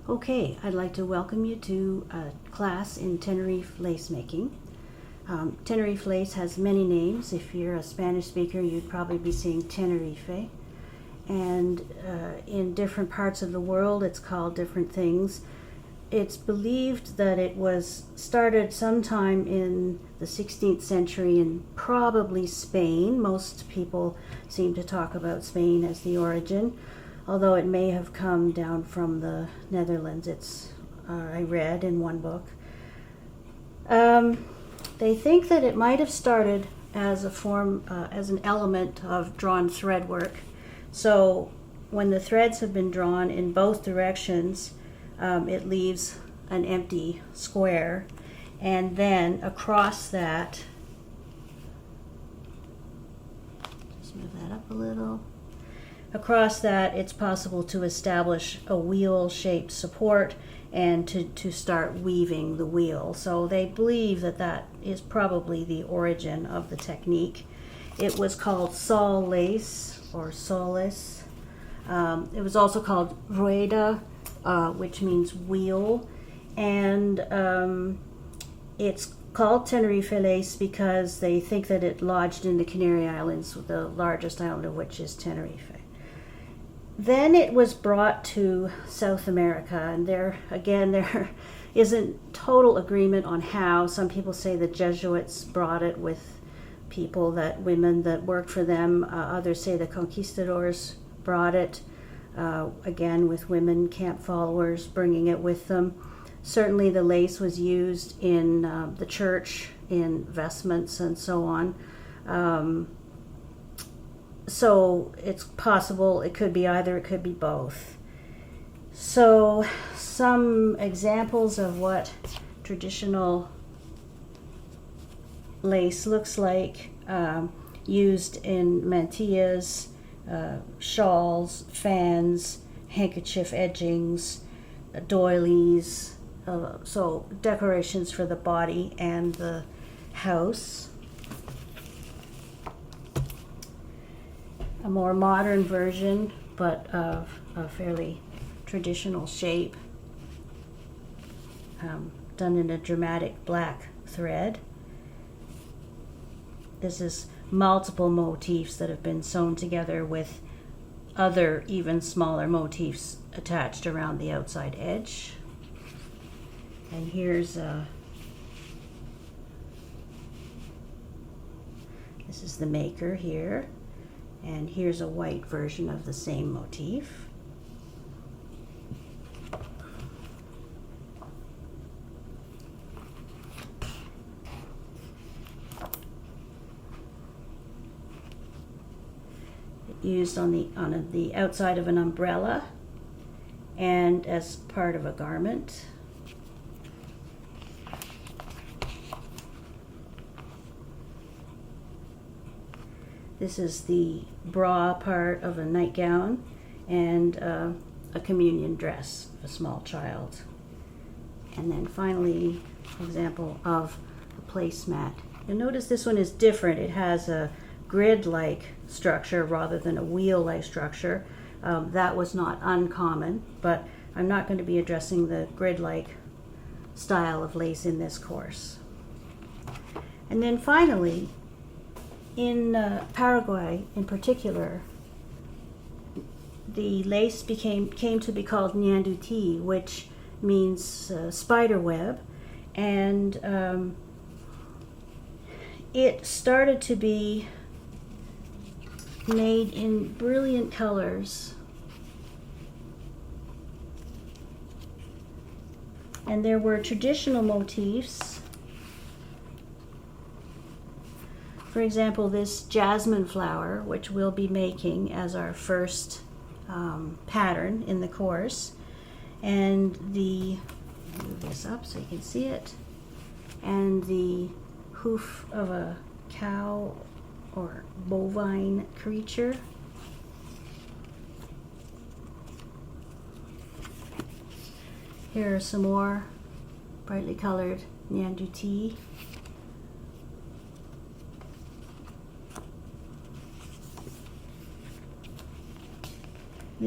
Okay, I'd like to welcome you to a class in Tenerife lace making. Tenerife lace has many names. If you're a Spanish speaker, you'd probably be saying Tenerife. And in different parts of the world, it's called different things. It's believed that it was started sometime in the 16th century in probably Spain. Most people seem to talk about Spain as the origin, although it may have come down from the Netherlands. I read in one book. They think that it might have started as a form, as an element of drawn thread work. So when the threads have been drawn in both directions, it leaves an empty square, and then across that, just move that up a little, across that it's possible to establish a wheel-shaped support and to start weaving the wheel. So they believe that that is probably the origin of the technique. It was called sol lace or soles. It was also called rueda, which means wheel, and it's called Tenerife lace because they think that it lodged in the Canary Islands, the largest island of which is Tenerife. Then it was brought to South America, and there isn't total agreement on how. Some people say the Jesuits brought it with women that worked for them. Others say the conquistadors brought it, again with women camp followers bringing it with them. Certainly the lace was used in the church, in vestments and so on. So it's possible it could be either, it could be both. So some examples of what traditional lace looks like, used in mantillas, shawls, fans, handkerchief edgings, doilies, so decorations for the body and the house. A more modern version, but of a fairly traditional shape, done in a dramatic black thread. This is multiple motifs that have been sewn together with other even smaller motifs attached around the outside edge. And here's this is the maker here, and here's a white version of the same motif. Used on the outside of an umbrella and as part of a garment. This is the bra part of a nightgown and a communion dress of a small child. And then finally, an example of a placemat. You'll notice this one is different. It has a grid-like structure rather than a wheel-like structure. That was not uncommon, but I'm not going to be addressing the grid-like style of lace in this course. And then finally, in Paraguay in particular, the lace came to be called ñanduti, which means spider web, and it started to be made in brilliant colors, and there were traditional motifs. For example, this jasmine flower, which we'll be making as our first pattern in the course, and move this up so you can see it, and the hoof of a cow or bovine creature. Here are some more brightly colored ñanduti.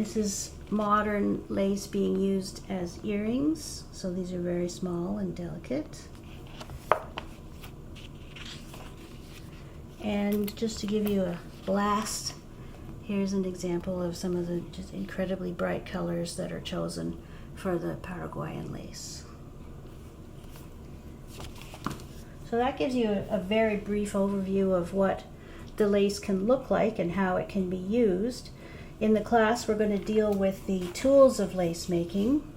This is modern lace being used as earrings, so these are very small and delicate. And just to give you a blast, here's an example of some of the just incredibly bright colors that are chosen for the Paraguayan lace. So that gives you a very brief overview of what the lace can look like and how it can be used. In the class, we're going to deal with the tools of lace making.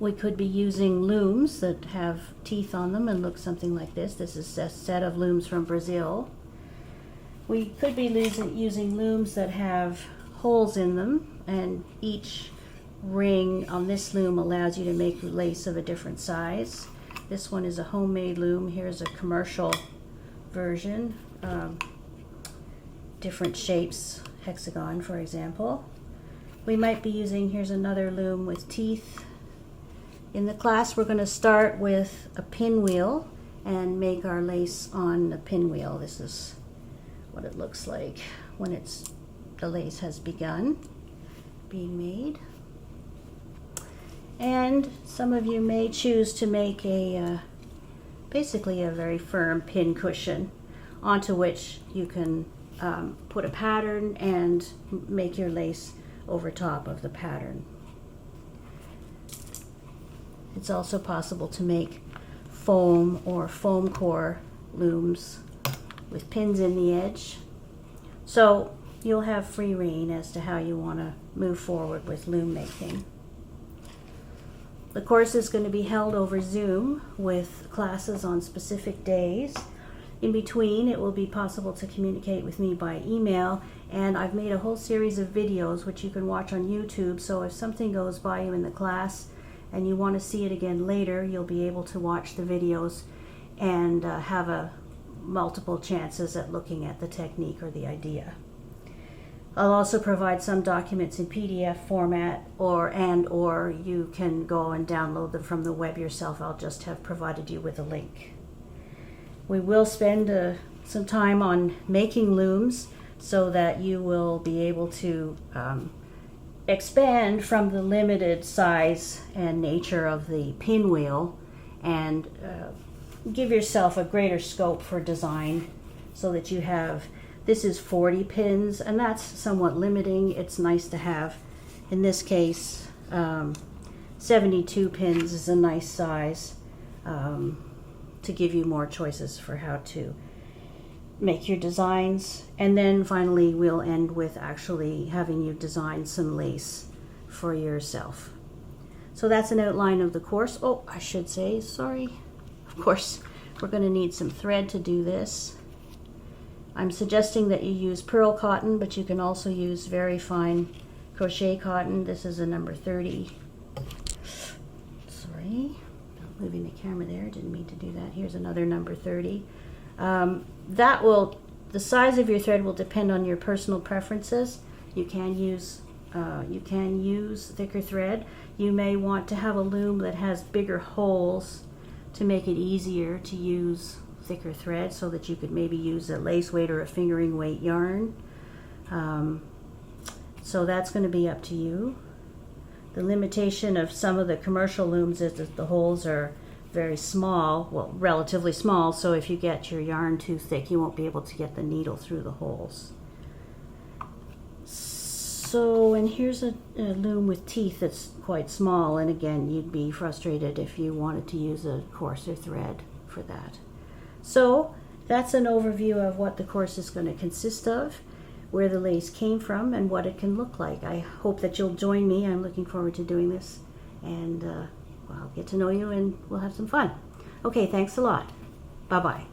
We could be using looms that have teeth on them and look something like this. This is a set of looms from Brazil. We could be using looms that have holes in them, and each ring on this loom allows you to make lace of a different size. This one is a homemade loom. Here's a commercial version. Different shapes, hexagon for example. We might be using, here's another loom with teeth. In the class we're going to start with a pinwheel and make our lace on the pinwheel. This is what it looks like when the lace has begun being made. And some of you may choose to make basically a very firm pin cushion onto which you can put a pattern and make your lace over top of the pattern. It's also possible to make foam or foam core looms with pins in the edge. So you'll have free rein as to how you want to move forward with loom making. The course is going to be held over Zoom with classes on specific days. In between, it will be possible to communicate with me by email, and I've made a whole series of videos which you can watch on YouTube, so if something goes by you in the class and you want to see it again later, you'll be able to watch the videos and have multiple chances at looking at the technique or the idea. I'll also provide some documents in PDF format, or you can go and download them from the web yourself. I'll just have provided you with a link. We will spend some time on making looms so that you will be able to expand from the limited size and nature of the pinwheel and give yourself a greater scope for design so that you have, this is 40 pins, and that's somewhat limiting. It's nice to have, in this case, 72 pins is a nice size to give you more choices for how to make your designs. And then finally we'll end with actually having you design some lace for yourself. So that's an outline of the course. Oh, I should say, sorry. Of course, we're going to need some thread to do this. I'm suggesting that you use pearl cotton, but you can also use very fine crochet cotton. This is a number 30. Sorry, moving the camera there, didn't mean to do that. Here's another number 30. The size of your thread will depend on your personal preferences. You can use thicker thread. You may want to have a loom that has bigger holes to make it easier to use thicker thread, so that you could maybe use a lace weight or a fingering weight yarn. So that's going to be up to you. The limitation of some of the commercial looms is that the holes are very small, well, relatively small, so if you get your yarn too thick, you won't be able to get the needle through the holes. So, and here's a loom with teeth that's quite small, and again, you'd be frustrated if you wanted to use a coarser thread for that. So that's an overview of what the course is going to consist of, where the lace came from, and what it can look like. I hope that you'll join me. I'm looking forward to doing this, and I'll get to know you and we'll have some fun. Okay, thanks a lot. Bye-bye.